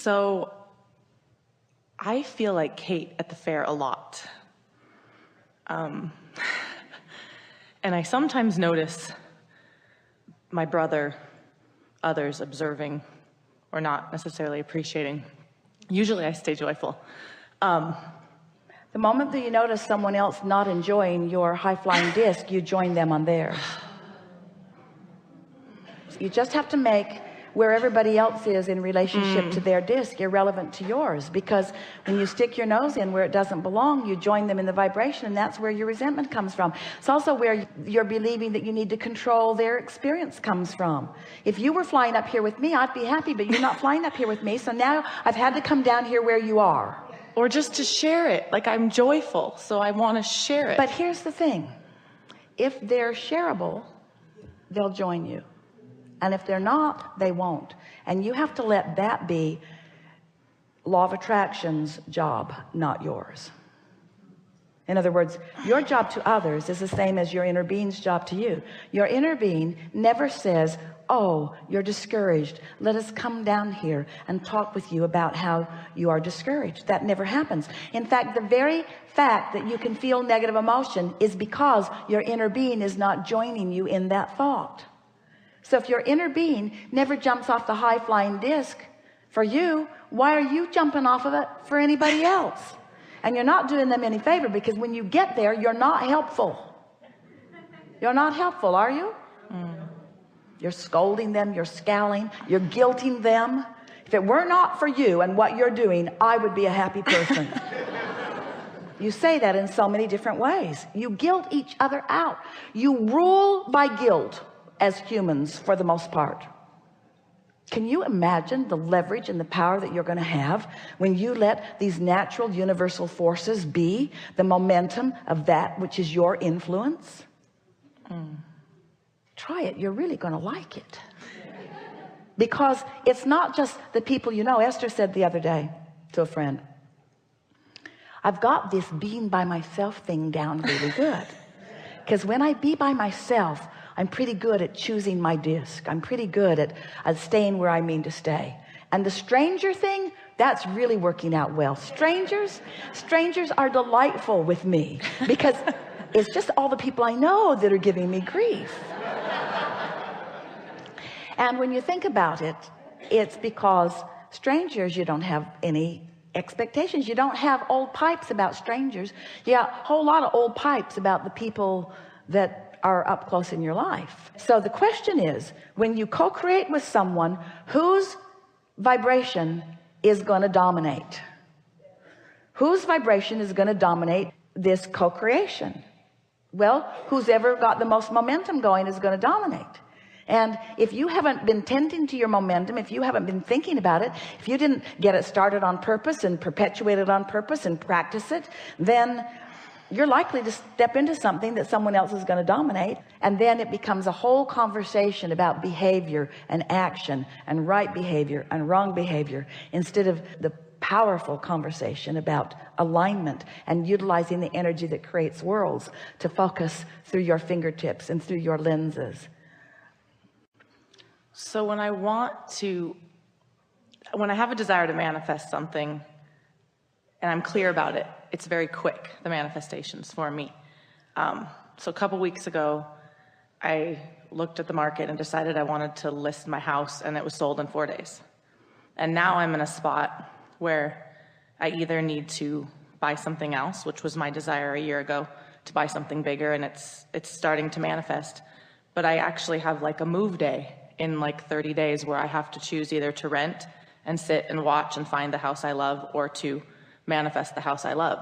So I feel like Kate at the fair a lot. And I sometimes notice my brother, others observing or not necessarily appreciating. Usually I stay joyful. The moment that you notice someone else not enjoying your high-flying disc, you join them on theirs. You just have to make where everybody else is in relationship to their disc irrelevant to yours, because when you stick your nose in where it doesn't belong, you join them in the vibration, and that's where your resentment comes from. It's also where you're believing that you need to control their experience comes from. If you were flying up here with me, I'd be happy, but you're not flying up here with me, so now I've had to come down here where you are. Or just to share it. Like, I'm joyful, so I want to share it. But here's the thing. If they're shareable, they'll join you. And if they're not, they won't. And you have to let that be law of attraction's job, not yours. In other words, your job to others is the same as your inner being's job to you. Your inner being never says, oh, you're discouraged, let us come down here and talk with you about how you are discouraged. That never happens. In fact, the very fact that you can feel negative emotion is because your inner being is not joining you in that thought. So if your inner being never jumps off the high-flying disc for you, why are you jumping off of it for anybody else? And you're not doing them any favor, because when you get there, you're not helpful. You're not helpful, are you? You're scolding them, you're scowling, you're guilting them. If it were not for you and what you're doing, I would be a happy person. You say that in so many different ways. You guilt each other out. You rule by guilt as humans for the most part. Can you imagine the leverage and the power that you're going to have when you let these natural universal forces be the momentum of that which is your influence? Try it. You're really going to like it, because it's not just the people you know. Esther said the other day to a friend, I've got this being by myself thing down really good, because when I be by myself, I'm pretty good at choosing my disc. I'm pretty good at staying where I mean to stay. And the stranger thing, that's really working out well. Strangers are delightful with me, because it's just all the people I know that are giving me grief. And when you think about it, it's because strangers, you don't have any expectations. You don't have old pipes about strangers. You got a whole lot of old pipes about the people that are up close in your life. So the question is, when you co-create with someone, whose vibration is going to dominate? Whose vibration is going to dominate this co-creation? Well, who's ever got the most momentum going is going to dominate. And if you haven't been tending to your momentum, if you haven't been thinking about it, if you didn't get it started on purpose and perpetuate it on purpose and practice it, then you're likely to step into something that someone else is going to dominate. And then it becomes a whole conversation about behavior and action and right behavior and wrong behavior, instead of the powerful conversation about alignment and utilizing the energy that creates worlds to focus through your fingertips and through your lenses. So when I have a desire to manifest something and I'm clear about it, it's very quick, the manifestations for me. So a couple weeks ago, I looked at the market and decided I wanted to list my house, and it was sold in 4 days. And now I'm in a spot where I either need to buy something else, which was my desire a year ago, to buy something bigger, and it's starting to manifest. But I actually have like a move day in like 30 days where I have to choose either to rent and sit and watch and find the house I love, or to manifest the house I love.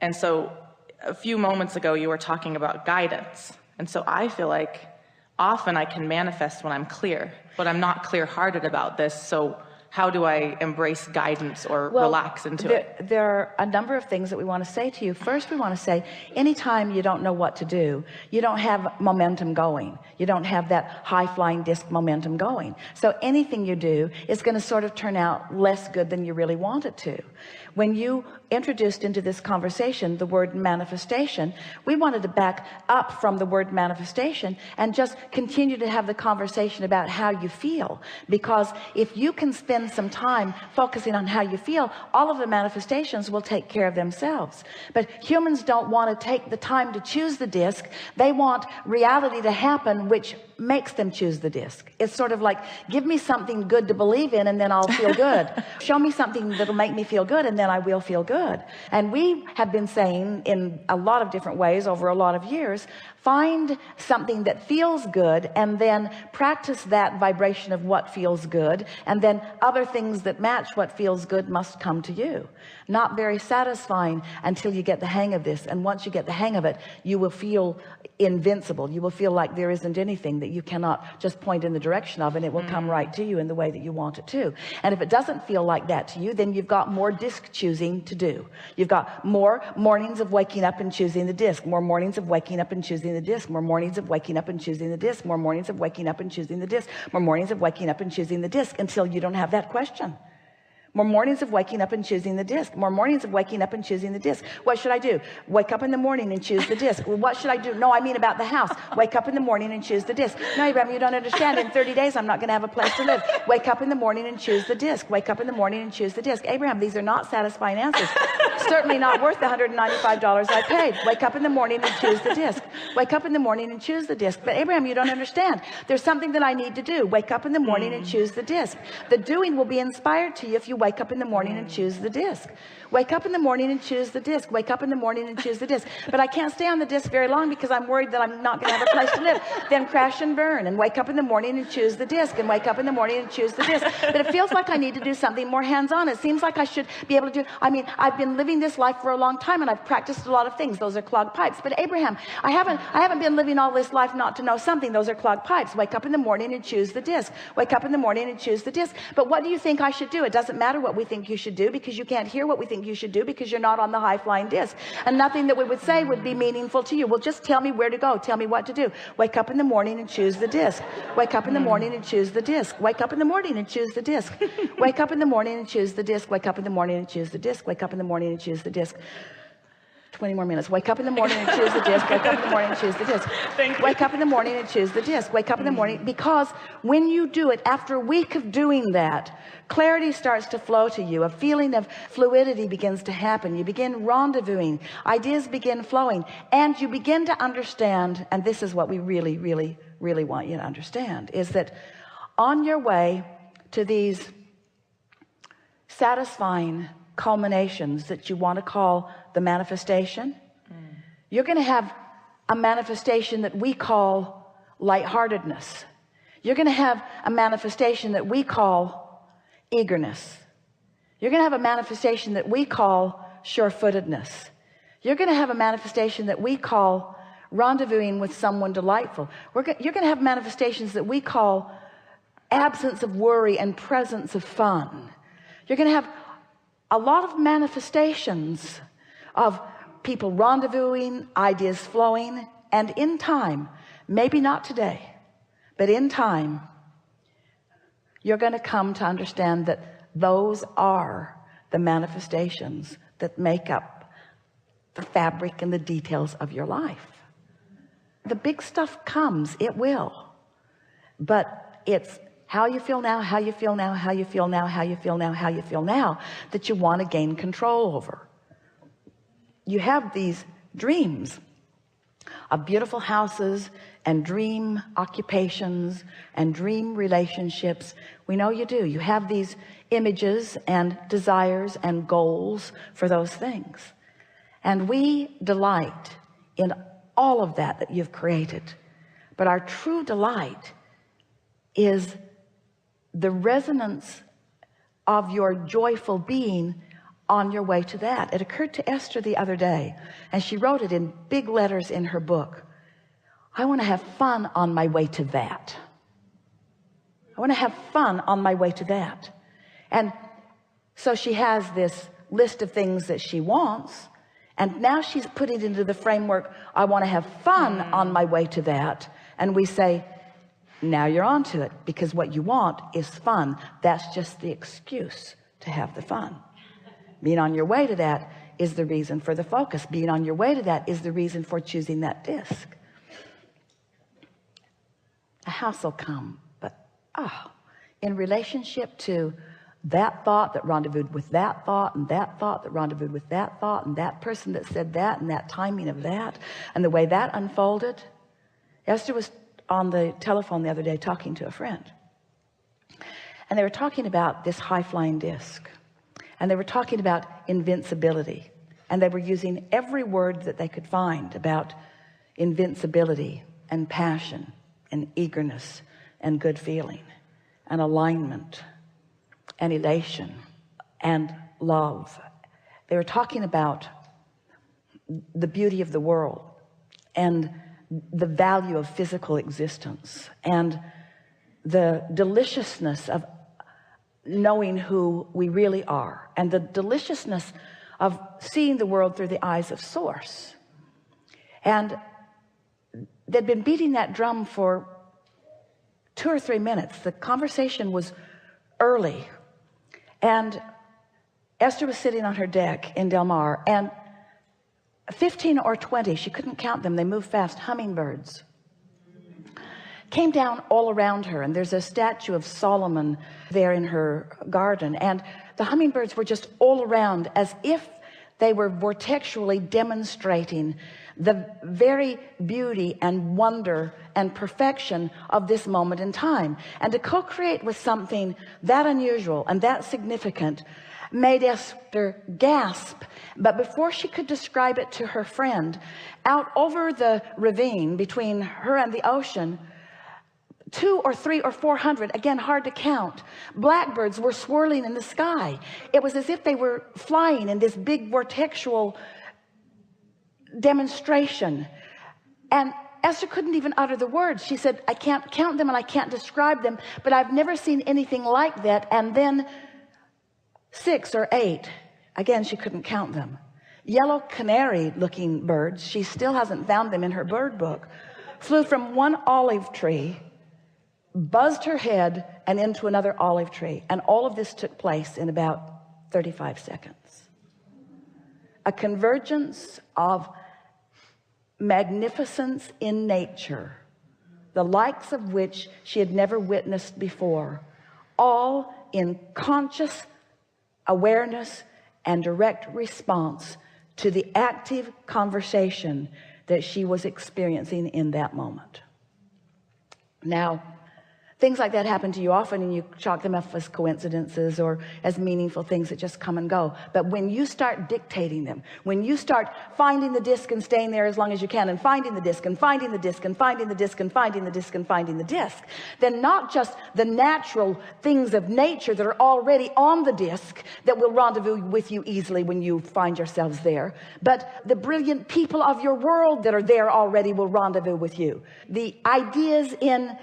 And so a few moments ago, you were talking about guidance. And so I feel like often I can manifest when I'm clear, but I'm not clear-hearted about this. So how do I embrace guidance or relax into it? There are a number of things that we want to say to you. First, we want to say, anytime you don't know what to do, you don't have momentum going. You don't have that high-flying disc momentum going. So anything you do is going to sort of turn out less good than you really want it to. When you introduced into this conversation the word manifestation, we wanted to back up from the word manifestation and just continue to have the conversation about how you feel. Because if you can spend spend some time focusing on how you feel, all of the manifestations will take care of themselves. But humans don't want to take the time to choose the disc. They want reality to happen, which makes them choose the disc. It's sort of like, give me something good to believe in and then I'll feel good. Show me something that'll make me feel good and then I will feel good. And we have been saying in a lot of different ways over a lot of years, find something that feels good and then practice that vibration of what feels good, and then other things that match what feels good must come to you. Not very satisfying until you get the hang of this, and once you get the hang of it, you will feel invincible. You will feel like there isn't anything that you cannot just point in the direction of, and it will come right to you in the way that you want it to. And if it doesn't feel like that to you, then you've got more disc choosing to do. You've got more mornings of waking up and choosing the disc, more mornings of waking up and choosing the disc, more mornings of waking up and choosing the disc, more mornings of waking up and choosing the disc, more mornings of waking up and choosing the disc, until you don't have that question. More mornings of waking up and choosing the disc. More mornings of waking up and choosing the disc. What should I do? Wake up in the morning and choose the disc. Well, what should I do? No, I mean about the house. Wake up in the morning and choose the disc. No, Abraham, you don't understand. In 30 days, I'm not going to have a place to live. Wake up in the morning and choose the disc. Wake up in the morning and choose the disc. Abraham, these are not satisfying answers. Certainly not worth the $195 I paid. Wake up in the morning and choose the disc. Wake up in the morning and choose the disc. But Abraham, you don't understand. There's something that I need to do. Wake up in the morning and choose the disc. The doing will be inspired to you if you wake up in the morning and choose the disc. Wake up in the morning and choose the disc. Wake up in the morning and choose the disc. But I can't stay on the disc very long because I'm worried that I'm not going to have a place to live. Then crash and burn, and wake up in the morning and choose the disc, and wake up in the morning and choose the disc. But it feels like I need to do something more hands-on. It seems like I should be able to do, I mean, I've been living this life for a long time and I've practiced a lot of things. Those are clogged pipes. But Abraham, I haven't been living all this life not to know something. Those are clogged pipes. Wake up in the morning and choose the disc. Wake up in the morning and choose the disc. But what do you think I should do? It doesn't matter what we think you should do, because you can't hear what we think you should do, because you're not on the high-flying disc, and nothing that we would say would be meaningful to you. Well, just tell me where to go. Tell me what to do. Wake up in the morning and choose the disc. Wake up in the morning and choose the disc. Wake up in the morning and choose the disc. Wake up in the morning and choose the disc. Wake up in the morning and choose the disc. Wake up in the morning and choose the disc. 20 more minutes. Wake up in the morning and choose the disc. Wake up in the morning and choose the disc. Wake up in the morning and choose the disc. Wake up in the morning, because when you do it, after a week of doing that, clarity starts to flow to you. A feeling of fluidity begins to happen. You begin rendezvousing. Ideas begin flowing. And you begin to understand, and this is what we really, really, really want you to understand, is that on your way to these satisfying culminations that you want to call the manifestation, you're going to have a manifestation that we call lightheartedness. You're going to have a manifestation that we call eagerness. You're going to have a manifestation that we call sure-footedness. You're going to have a manifestation that we call rendezvousing with someone delightful. You're going to have manifestations that we call absence of worry and presence of fun. You're going to have a lot of manifestations of people rendezvousing, ideas flowing, and in time, maybe not today, but in time, you're going to come to understand that those are the manifestations that make up the fabric and the details of your life. The big stuff comes, it will, but it's how you feel now, how you feel now, how you feel now, how you feel now, how you feel now, that you want to gain control over. You have these dreams of beautiful houses and dream occupations and dream relationships. We know you do. You have these images and desires and goals for those things. And we delight in all of that you've created. But our true delight is the resonance of your joyful being on your way to that. It occurred to Esther the other day, and she wrote it in big letters in her book. I want to have fun on my way to that. I want to have fun on my way to that. And so she has this list of things that she wants, and now she's put it into the framework, I want to have fun on my way to that. And we say, now you're on to it, because what you want is fun. That's just the excuse to have the fun. Being on your way to that is the reason for the focus. Being on your way to that is the reason for choosing that disc. A house will come, but in relationship to that thought that rendezvoused with that thought, and that thought that rendezvoused with that thought, and that person that said that, and that timing of that, and the way that unfolded. Esther was on the telephone the other day talking to a friend, and they were talking about this high-flying disc, and they were talking about invincibility, and they were using every word that they could find about invincibility and passion and eagerness and good feeling and alignment and elation and love. They were talking about the beauty of the world and the value of physical existence and the deliciousness of knowing who we really are and the deliciousness of seeing the world through the eyes of Source. And they'd been beating that drum for 2 or 3 minutes. The conversation was early, and Esther was sitting on her deck in Del Mar, and 15 or 20, she couldn't count them, they move fast, hummingbirds came down all around her. And there's a statue of Solomon there in her garden, and the hummingbirds were just all around as if they were vortexually demonstrating the very beauty and wonder and perfection of this moment in time. And to co-create with something that unusual and that significant made Esther gasp. But before she could describe it to her friend, out over the ravine between her and the ocean, 200 or 300 or 400, again hard to count, blackbirds were swirling in the sky. It was as if they were flying in this big vortexual demonstration. And Esther couldn't even utter the words. She said, I can't count them and I can't describe them, but I've never seen anything like that. And then 6 or 8, again she couldn't count them, yellow canary looking birds, she still hasn't found them in her bird book, flew from one olive tree, buzzed her head, and into another olive tree. And all of this took place in about 35 seconds. A convergence of magnificence in nature, the likes of which she had never witnessed before, all in conscious awareness and direct response to the active conversation that she was experiencing in that moment. Now, things like that happen to you often, and you chalk them up as coincidences or as meaningful things that just come and go. But when you start dictating them, when you start finding the disc and staying there as long as you can, and finding the disc and finding the disc and finding the disc and finding the disc and finding the disc, then not just the natural things of nature that are already on the disc that will rendezvous with you easily when you find yourselves there, but the brilliant people of your world that are there already will rendezvous with you. The ideas in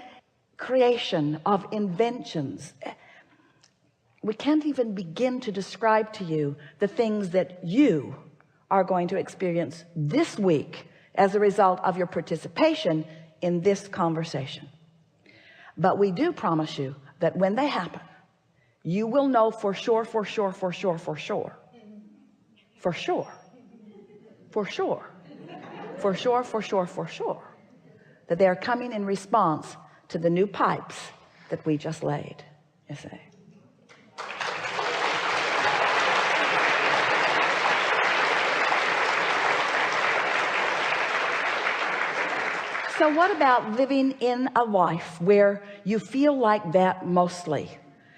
creation of inventions. We can't even begin to describe to you the things that you are going to experience this week as a result of your participation in this conversation. But we do promise you that when they happen, you will know for sure, for sure, for sure, for sure, for sure, for sure, for sure, for sure, for sure, that they are coming in response to the new pipes that we just laid, you see. So what about living in a life where you feel like that mostly,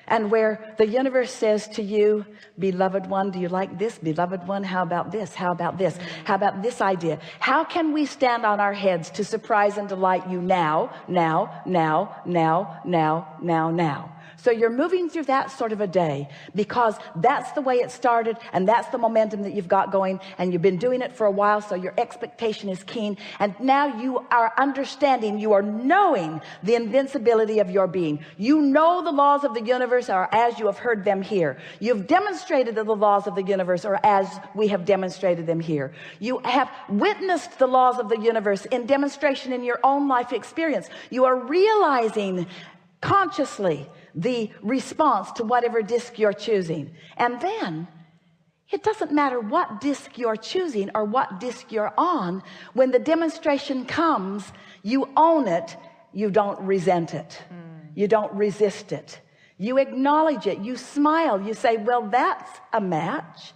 and where the universe says to you, beloved one, do you like this? Beloved one, how about this? How about this? How about this idea? How can we stand on our heads to surprise and delight you now, now, now, now, now, now, now? So you're moving through that sort of a day because that's the way it started, and that's the momentum that you've got going, and you've been doing it for a while, so your expectation is keen, and now you are understanding, you are knowing the invincibility of your being. You know the laws of the universe are as you have heard them here. You've demonstrated that the laws of the universe are as we have demonstrated them here. You have witnessed the laws of the universe in demonstration in your own life experience. You are realizing consciously the response to whatever disc you're choosing. And then it doesn't matter what disc you're choosing or what disc you're on. When the demonstration comes, you own it. You don't resent it. You don't resist it. You acknowledge it. You smile. You say, well, that's a match.